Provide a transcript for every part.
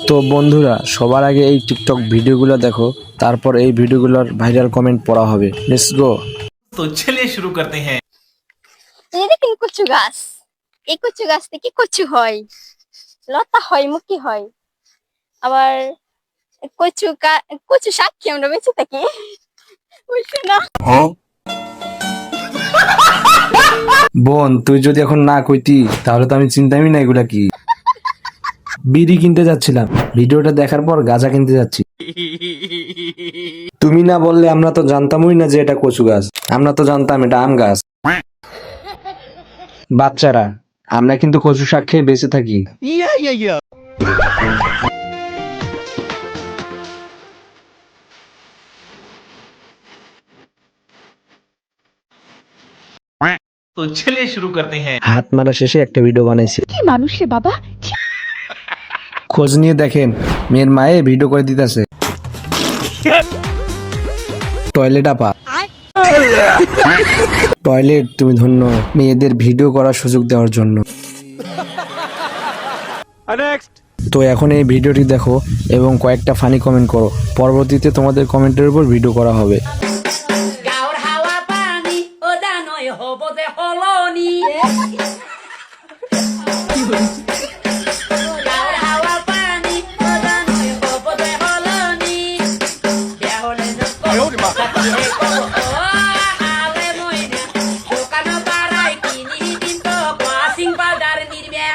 তো বন্ধুরা, সবার আগে এই টিকটক ভিডিওগুলো দেখো, তারপর এই ভিডিওগুলোর ভাইরাল কমেন্ট পড়া হবে। Let's go. तो चलिए शुरू करते हैं। এই দেখেন কচু গাছ। এই কচু গাছ থেকে কচু হয়, লতা হয়, মুখী হয়। আবার কচু শাক কি আমরা বেঁচে থাকি, বুঝছো না? বোন, তুই যদি এখন না কইতি তাহলে তো আমি চিন্তাই না এগুলা কি। বিড়ি কিনতে যাচ্ছিলাম, ভিডিওটা দেখার পর গাঁজা কিনতে যাচ্ছি। তুমি না বললে আমরা তো জানতামই না যে এটা কচু গাছ। আমরা তো জানতাম এটা আম গাছ। বাচ্চারা, আমরা কিন্তু কচু শাক খেয়ে বেঁচে থাকি। तो चलिए शुरू करते हैं। হাত মারা শেষে একটা ভিডিও বানাইছি। কি মানুষ রে বাবা। খোঁজ নিয়ে দেখেন, মেয়ের মায়ে ভিডিও করে দিতেছে। টয়লেট আপা, টয়লেট তুমি ধন্য মেয়েদের ভিডিও করার সুযোগ দেওয়ার জন্য। তো এখন এই ভিডিওটি দেখো এবং কয়েকটা ফানি কমেন্ট করো। পরবর্তীতে তোমাদের কমেন্টের উপর ভিডিও করা হবে। গাঁৱৰ হাৱা পানী ওদা নয় হ'ব যে সলনি গাঁৱৰ হাৱা পানী ওদা নয় হ'ব যে সলনি বেয়া হ'লে আলে মইনা দোকানৰ পৰাই কিনি দিম তোক ৱাশ্বিং পাউডাৰ নিদিমে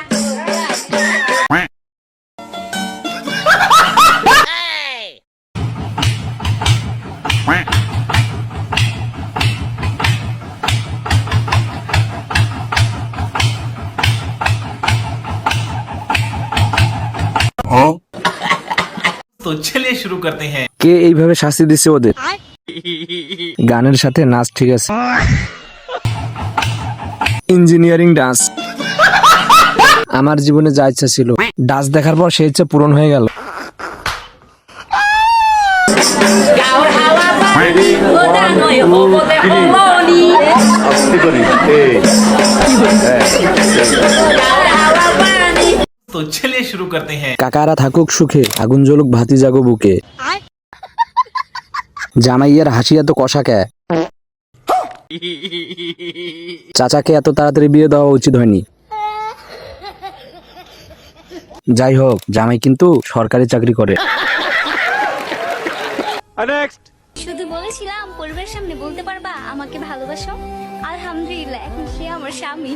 तो चलिए शुरू करते हैं। কে এইভাবে শাস্তি দিচ্ছে ওদের? গানের সাথে নাচ ঠিক আছে। Engineering dance. আমার জীবনে যা ইচ্ছা ছিল, ডান্স দেখার পর সেই ইচ্ছা পূরণ হয়ে গেল। গাঁৱৰ হাৱা পানী ওদা নয় হ'ব যে সলনি গাঁৱৰ হাৱা পানী तो चलिए शुरू करते हैं। কাকারা থাকুক সুখে, আগুন জ্বলুক ভাতি জাগো বুকে। জামাইয়ের হাসি এত কষা কে? চাচাকে এত তাড়াতাড়ি বিয়ে দেওয়া উচিত হয়নি। যাই হোক, জামাই কিন্তু সরকারি চাকরি করে। শুধু বলেছিলাম পরিবারের সামনে বলতে পারবা আমাকে ভালোবাসো। আলহামদুলিল্লাহ, এখন সে আমার স্বামী।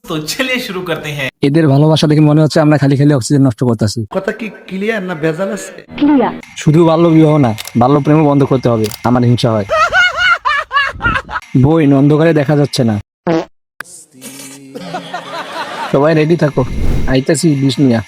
तो चलिए शुरू करते हैं। এদের ভালোবাসা দেখে মনে হচ্ছে আমরা খালি খালি অক্সিজেন নষ্ট করতেছি। কথা কি ক্লিয়ার না ভেজাল আছে? শুধু বাল্য বিবাহ না, বাল্য প্রেমও বন্ধ করতে হবে। আমার হিংসা হয়। বই অন্ধকারে দেখা যাচ্ছে না। সবাই রেডি থাকো, আইতাছি বিষ নিয়া।